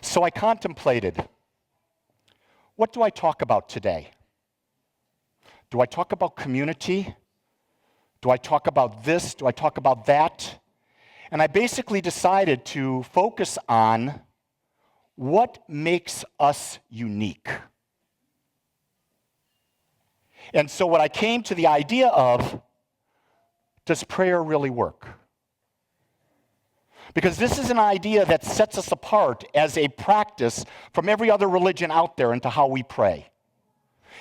So I contemplated, what do I talk about today? Do I talk about community? Do I talk about this? Do I talk about that? And I basically decided to focus on what makes us unique. And so what I came to the idea of, does prayer really work? Because this is an idea that sets us apart as a practice from every other religion out there into how we pray.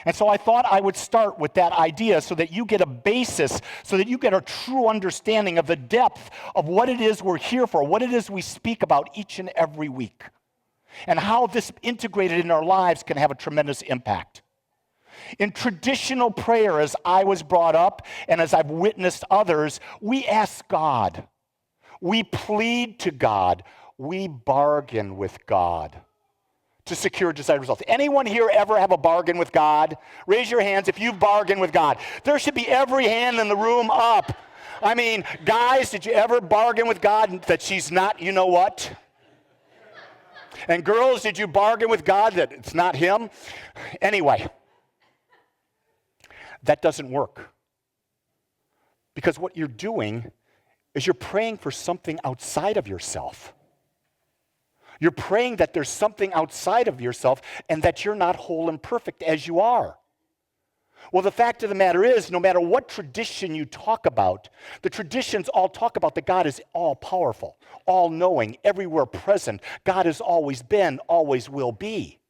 And so I thought I would start with that idea so that you get a basis, so that you get a true understanding of the depth of what it is we're here for, what it is we speak about each and every week, and how this integrated in our lives can have a tremendous impact. In traditional prayer, as I was brought up and as I've witnessed others, we ask God. We plead to God. We bargain with God to secure desired results. Anyone here ever have a bargain with God? Raise your hands if you've bargained with God. There should be every hand in the room up. I mean, guys, did you ever bargain with God that she's not you know what? And girls, did you bargain with God that it's not him? Anyway, that doesn't work. Because what you're doing is you're praying for something outside of yourself. You're praying that there's something outside of yourself and that you're not whole and perfect as you are. Well, the fact of the matter is, no matter what tradition you talk about, the traditions all talk about that God is all-powerful, all-knowing, everywhere present. God has always been, always will be.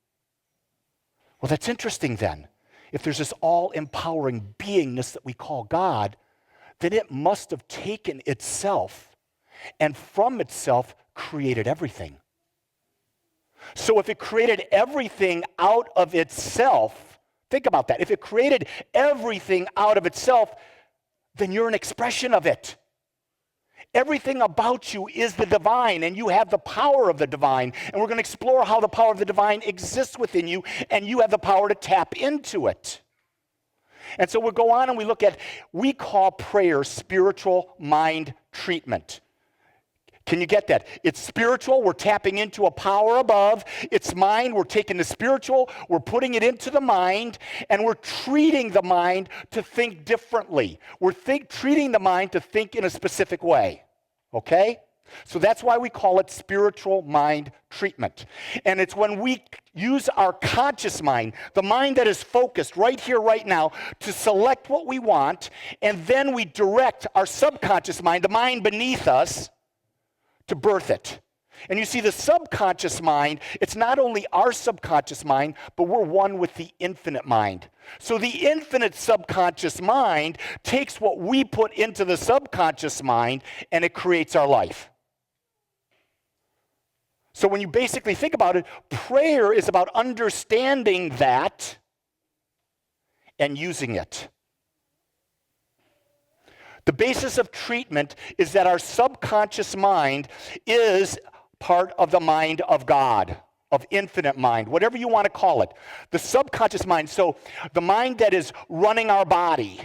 Well, that's interesting then. If there's this all-empowering beingness that we call God, then it must have taken itself and from itself created everything. So if it created everything out of itself, think about that. If it created everything out of itself, then you're an expression of it. Everything about you is the divine, and you have the power of the divine. And we're going to explore how the power of the divine exists within you, and you have the power to tap into it. And so we'll go on and we call prayer spiritual mind treatment. Can you get that? It's spiritual, we're tapping into a power above. It's mind, we're taking the spiritual, we're putting it into the mind, and we're treating the mind to think differently. We're treating the mind to think in a specific way, okay? So that's why we call it spiritual mind treatment. And it's when we use our conscious mind, the mind that is focused right here, right now, to select what we want, and then we direct our subconscious mind, the mind beneath us, to birth it. And you see, the subconscious mind, it's not only our subconscious mind, but we're one with the infinite mind. So the infinite subconscious mind takes what we put into the subconscious mind, and it creates our life. So when you basically think about it, prayer is about understanding that and using it. The basis of treatment is that our subconscious mind is part of the mind of God, of infinite mind, whatever you want to call it. The subconscious mind, so the mind that is running our body,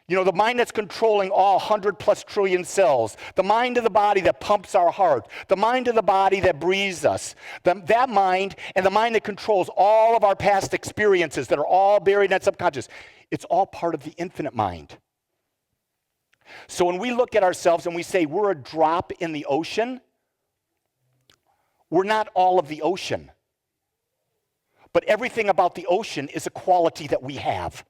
the mind that's controlling all 100+ trillion cells, the mind of the body that pumps our heart, the mind of the body that breathes us, that mind and the mind that controls all of our past experiences that are all buried in that subconscious, it's all part of the infinite mind. So when we look at ourselves and we say we're a drop in the ocean, we're not all of the ocean. But everything about the ocean is a quality that we have.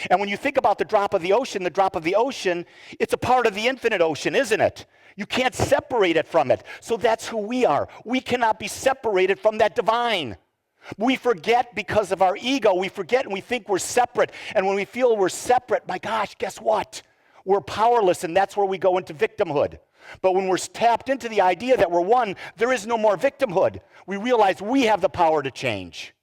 And when you think about the drop of the ocean, it's a part of the infinite ocean, isn't it? You can't separate it from it. So that's who we are. We cannot be separated from that divine. We forget because of our ego. We forget and we think we're separate. And when we feel we're separate, my gosh, guess what? We're powerless, and that's where we go into victimhood. But when we're tapped into the idea that we're one, there is no more victimhood. We realize we have the power to change.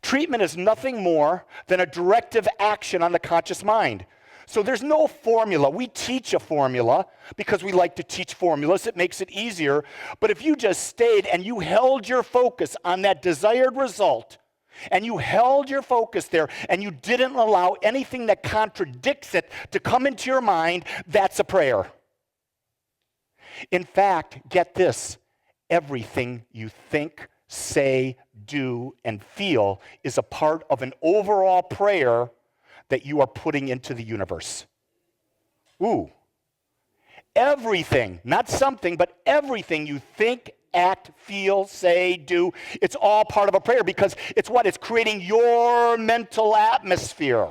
Treatment is nothing more than a directive action on the conscious mind. So there's no formula. We teach a formula because we like to teach formulas. It makes it easier. But if you just stayed and you held your focus on that desired result, and you held your focus there, and you didn't allow anything that contradicts it to come into your mind, that's a prayer. In fact, get this, everything you think, say, do, and feel is a part of an overall prayer that you are putting into the universe. Ooh. Everything, not something, but everything you think, act, feel, say, do, it's all part of a prayer because it's what? It's creating your mental atmosphere.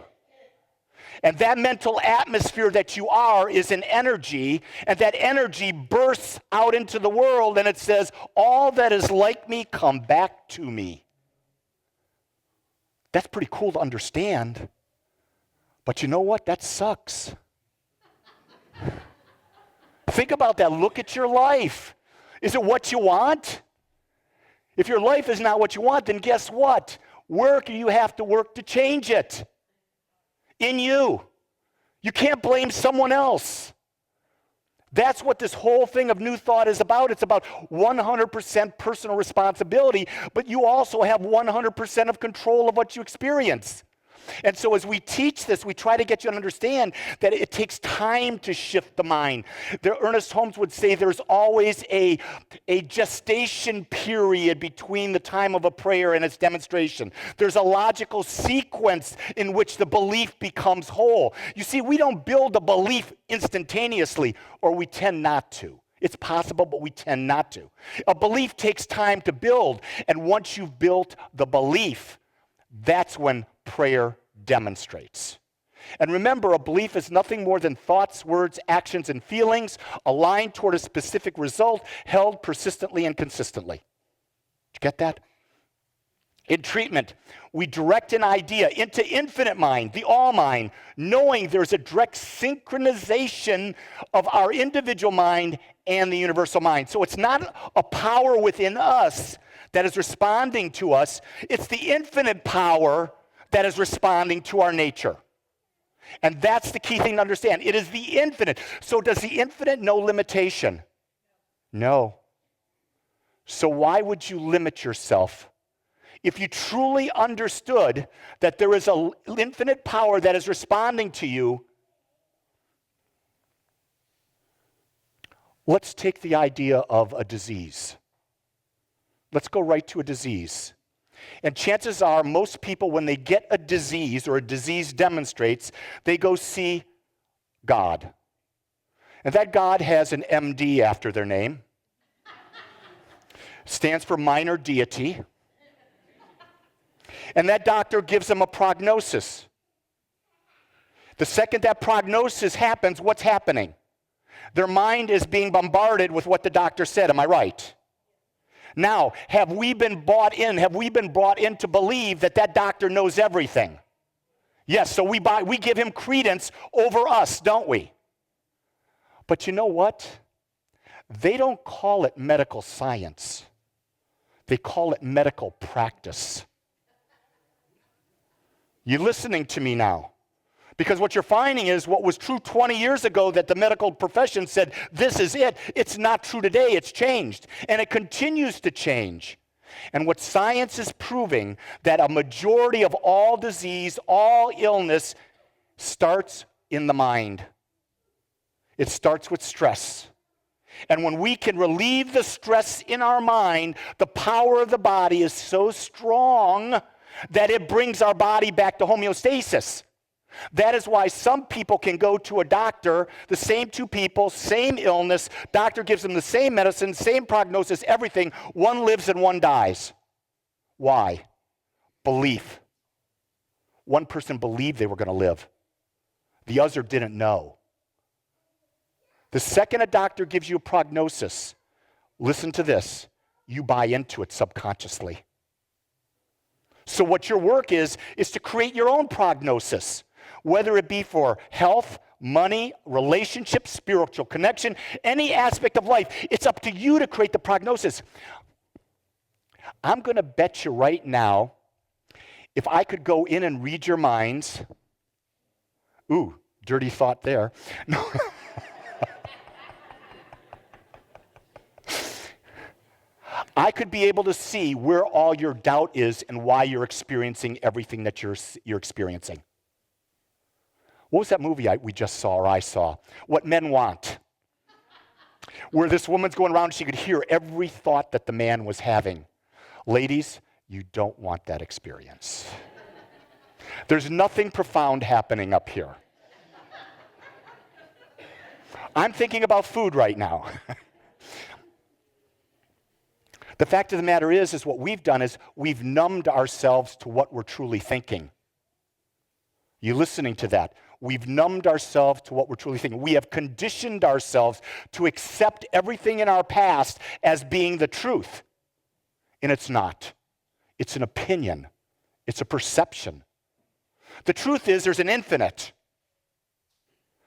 And that mental atmosphere that you are is an energy, and that energy bursts out into the world, and it says, all that is like me, come back to me. That's pretty cool to understand. But you know what? That sucks. Think about that. Look at your life. Is it what you want? If your life is not what you want, then guess what? You have to work to change it. In you. You can't blame someone else. That's what this whole thing of New Thought is about. It's about 100% personal responsibility, but you also have 100% of control of what you experience. And so as we teach this, we try to get you to understand that it takes time to shift the mind. Ernest Holmes would say there's always a gestation period between the time of a prayer and its demonstration. There's a logical sequence in which the belief becomes whole. You see, we don't build a belief instantaneously, or we tend not to. It's possible, but we tend not to. A belief takes time to build, and once you've built the belief, that's when prayer demonstrates. And remember, a belief is nothing more than thoughts, words, actions, and feelings aligned toward a specific result, held persistently and consistently. Did you get that? In treatment, we direct an idea into infinite mind, the all mind, knowing there's a direct synchronization of our individual mind and the universal mind. So it's not a power within us that is responding to us. It's the infinite power that is responding to our nature. And that's the key thing to understand. It is the infinite. So does the infinite know limitation? No. So why would you limit yourself? If you truly understood that there is an infinite power that is responding to you, let's take the idea of a disease. Let's go right to a disease. And chances are most people, when they get a disease or a disease demonstrates, they go see God. And that God has an MD after their name. Stands for minor deity. And that doctor gives them a prognosis. The second that prognosis happens, what's happening? Their mind is being bombarded with what the doctor said. Am I right? Now, have we been brought in to believe that that doctor knows everything? Yes, so we give him credence over us, don't we? But you know what? They don't call it medical science. They call it medical practice. You listening to me now? Because what you're finding is what was true 20 years ago that the medical profession said, this is it. It's not true today. It's changed. And it continues to change. And what science is proving, that a majority of all disease, all illness, starts in the mind. It starts with stress. And when we can relieve the stress in our mind, the power of the body is so strong that it brings our body back to homeostasis. That is why some people can go to a doctor, the same two people, same illness, doctor gives them the same medicine, same prognosis, everything. One lives and one dies. Why? Belief. One person believed they were going to live. The other didn't know. The second a doctor gives you a prognosis, listen to this, you buy into it subconsciously. So what your work is to create your own prognosis. Whether it be for health, money, relationships, spiritual connection, any aspect of life, it's up to you to create the prognosis. I'm going to bet you right now, if I could go in and read your minds, ooh, dirty thought there. No. I could be able to see where all your doubt is and why you're experiencing everything that you're experiencing. What was that movie we just saw, or I saw? What Men Want. where this woman's going around, she could hear every thought that the man was having. Ladies, you don't want that experience. There's nothing profound happening up here. I'm thinking about food right now. The fact of the matter is what we've done is we've numbed ourselves to what we're truly thinking. You listening to that? We've numbed ourselves to what we're truly thinking. We have conditioned ourselves to accept everything in our past as being the truth. And it's not. It's an opinion. It's a perception. The truth is there's an infinite.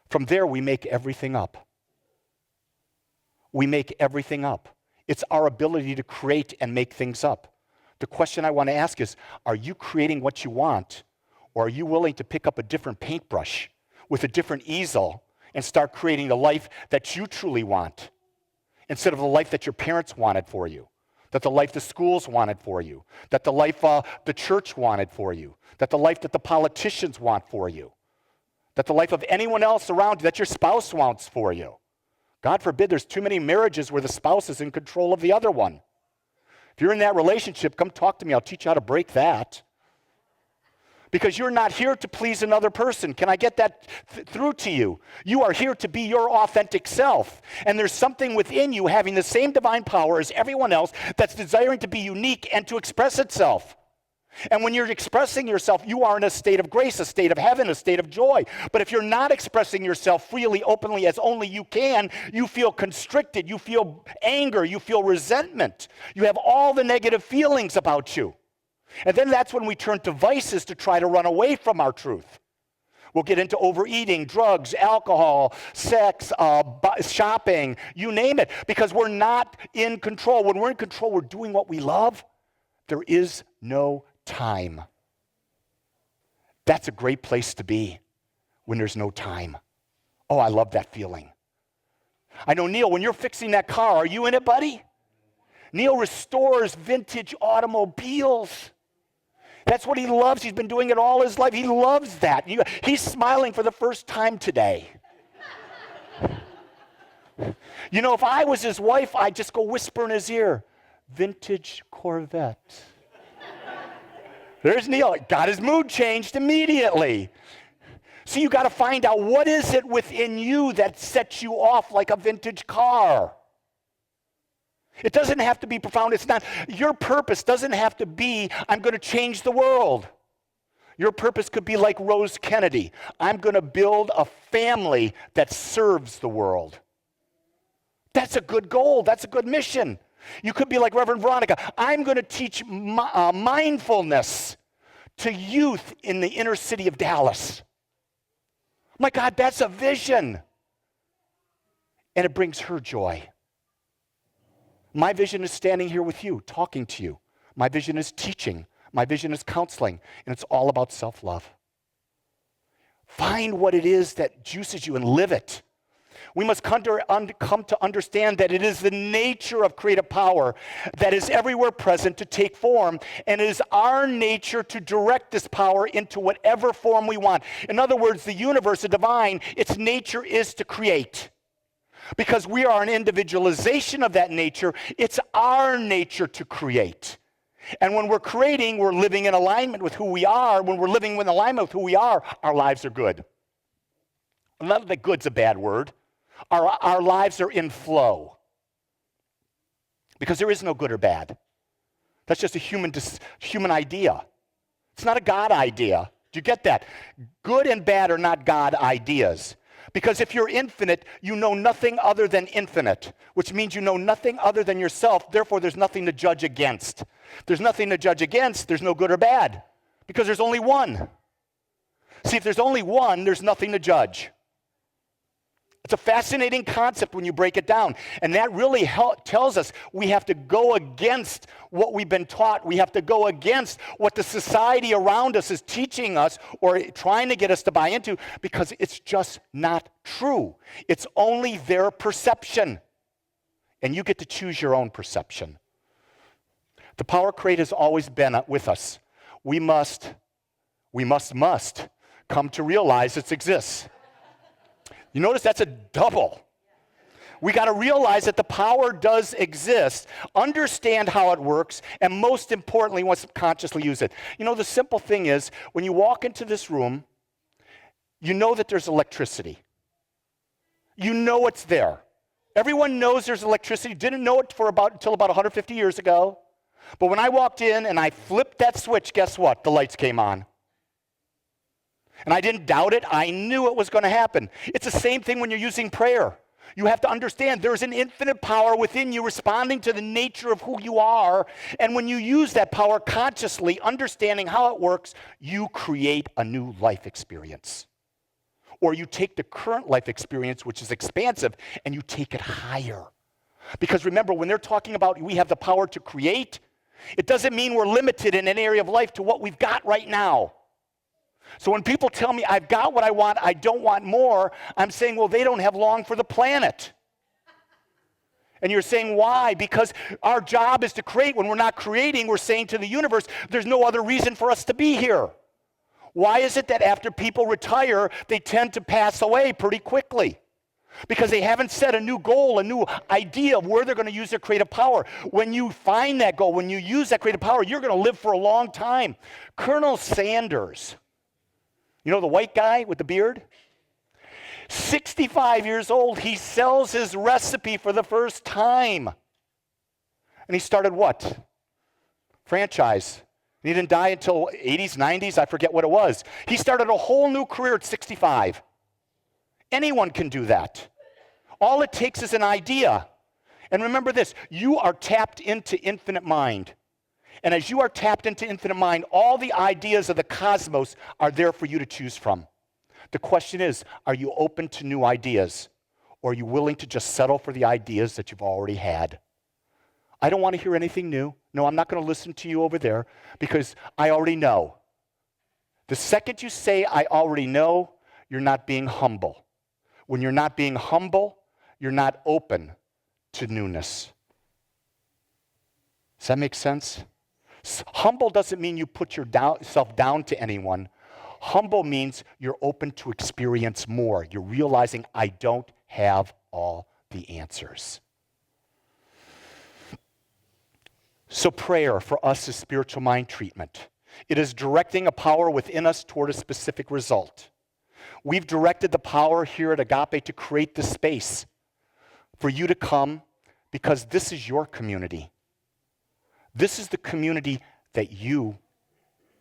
From there, we make everything up. We make everything up. It's our ability to create and make things up. The question I want to ask is, are you creating what you want, or are you willing to pick up a different paintbrush with a different easel and start creating the life that you truly want instead of the life that your parents wanted for you, that the life the schools wanted for you, that the life the church wanted for you, that the life that the politicians want for you, that the life of anyone else around you, that your spouse wants for you? God forbid there's too many marriages where the spouse is in control of the other one. If you're in that relationship, come talk to me. I'll teach you how to break that. Because you're not here to please another person. Can I get that through to you? You are here to be your authentic self. And there's something within you having the same divine power as everyone else that's desiring to be unique and to express itself. And when you're expressing yourself, you are in a state of grace, a state of heaven, a state of joy. But if you're not expressing yourself freely, openly, as only you can, you feel constricted, you feel anger, you feel resentment. You have all the negative feelings about you. And then that's when we turn to vices to try to run away from our truth. We'll get into overeating, drugs, alcohol, sex, shopping, you name it, because we're not in control. When we're in control, we're doing what we love. There is no time. That's a great place to be when there's no time. Oh, I love that feeling. I know, Neil, when you're fixing that car, are you in it, buddy? Neil restores vintage automobiles. That's what he loves. He's been doing it all his life. He loves that. He's smiling for the first time today. You know, if I was his wife, I'd just go whisper in his ear, vintage Corvette. There's Neil. Got his mood changed immediately. So you got to find out, what is it within you that sets you off like a vintage car? It doesn't have to be profound. It's not. Your purpose doesn't have to be, I'm going to change the world. Your purpose could be like Rose Kennedy. I'm going to build a family that serves the world. That's a good goal. That's a good mission. You could be like Reverend Veronica. I'm going to teach mindfulness to youth in the inner city of Dallas. My God, that's a vision. And it brings her joy. My vision is standing here with you, talking to you. My vision is teaching. My vision is counseling. And it's all about self-love. Find what it is that juices you and live it. We must come to understand that it is the nature of creative power that is everywhere present to take form, and it is our nature to direct this power into whatever form we want. In other words, the universe, the divine, its nature is to create. Because we are an individualization of that nature, it's our nature to create. And when we're creating, we're living in alignment with who we are. When we're living in alignment with who we are, our lives are good. Not that good's a bad word. Our lives are in flow. Because there is no good or bad. That's just a human idea. It's not a God idea. Do you get that? Good and bad are not God ideas. Because if you're infinite, you know nothing other than infinite, which means you know nothing other than yourself. Therefore, there's nothing to judge against. If there's nothing to judge against, there's no good or bad, because there's only one. See, if there's only one, there's nothing to judge. It's a fascinating concept when you break it down. And that really tells us we have to go against what we've been taught. We have to go against what the society around us is teaching us or trying to get us to buy into, because it's just not true. It's only their perception. And you get to choose your own perception. The power create has always been with us. We must come to realize it exists. You notice that's a double. We got to realize that the power does exist, understand how it works, and most importantly, once consciously use it. You know, the simple thing is, when you walk into this room, you know that there's electricity. You know it's there. Everyone knows there's electricity. Didn't know it until about 150 years ago. But when I walked in and I flipped that switch, guess what? The lights came on. And I didn't doubt it. I knew it was going to happen. It's the same thing when you're using prayer. You have to understand there's an infinite power within you responding to the nature of who you are. And when you use that power consciously, understanding how it works, you create a new life experience. Or you take the current life experience, which is expansive, and you take it higher. Because remember, when they're talking about we have the power to create, it doesn't mean we're limited in an area of life to what we've got right now. So when people tell me, I've got what I want, I don't want more, I'm saying, well, they don't have long for the planet. And you're saying, why? Because our job is to create. When we're not creating, we're saying to the universe, there's no other reason for us to be here. Why is it that after people retire, they tend to pass away pretty quickly? Because they haven't set a new goal, a new idea of where they're going to use their creative power. When you find that goal, when you use that creative power, you're going to live for a long time. Colonel Sanders, you know the white guy with the beard? 65 years old, he sells his recipe for the first time. And he started what? Franchise. And he didn't die until 80s, 90s, I forget what it was. He started a whole new career at 65. Anyone can do that. All it takes is an idea. And remember this, you are tapped into infinite mind. And as you are tapped into infinite mind, all the ideas of the cosmos are there for you to choose from. The question is, are you open to new ideas? Or are you willing to just settle for the ideas that you've already had? I don't want to hear anything new. No, I'm not going to listen to you over there because I already know. The second you say, I already know, you're not being humble. When you're not being humble, you're not open to newness. Does that make sense? Humble doesn't mean you put yourself down to anyone. Humble means you're open to experience more. You're realizing I don't have all the answers. So prayer for us is spiritual mind treatment. It is directing a power within us toward a specific result. We've directed the power here at Agape to create the space for you to come because this is your community. This is the community that you,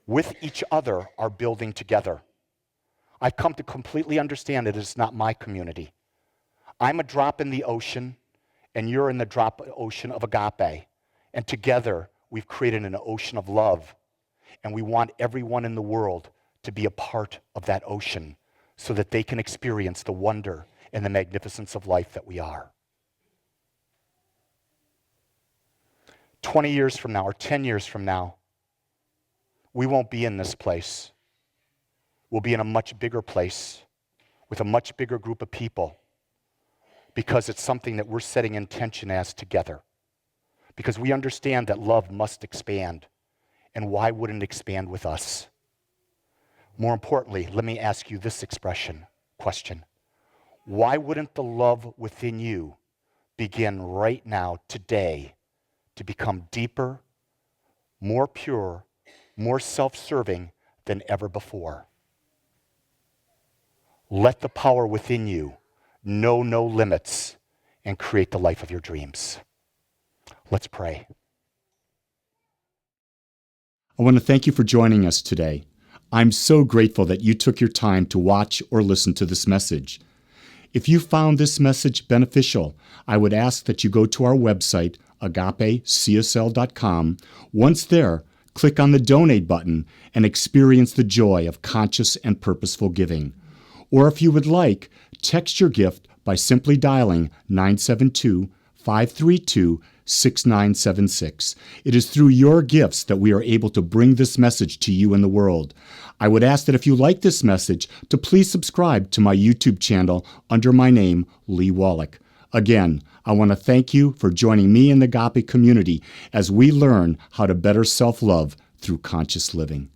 with each other, are building together. I've come to completely understand that it's not my community. I'm a drop in the ocean, and you're in the drop ocean of Agape. And together, we've created an ocean of love. And we want everyone in the world to be a part of that ocean so that they can experience the wonder and the magnificence of life that we are. 20 years from now or 10 years from now, we won't be in this place. We'll be in a much bigger place with a much bigger group of people because it's something that we're setting intention as together. Because we understand that love must expand. And why wouldn't it expand with us? More importantly, let me ask you this question. Why wouldn't the love within you begin right now, today, to become deeper, more pure, more self-serving than ever before? Let the power within you know no limits and create the life of your dreams. Let's pray. I want to thank you for joining us today. I'm so grateful that you took your time to watch or listen to this message. If you found this message beneficial, I would ask that you go to our website, agapecsl.com. Once there, click on the donate button and experience the joy of conscious and purposeful giving. Or if you would like, text your gift by simply dialing 972-532-6976. It is through your gifts that we are able to bring this message to you in the world. I would ask that if you like this message, to please subscribe to my YouTube channel under my name, Lee Wolak. Again, I want to thank you for joining me in the Agape community as we learn how to better self-love through conscious living.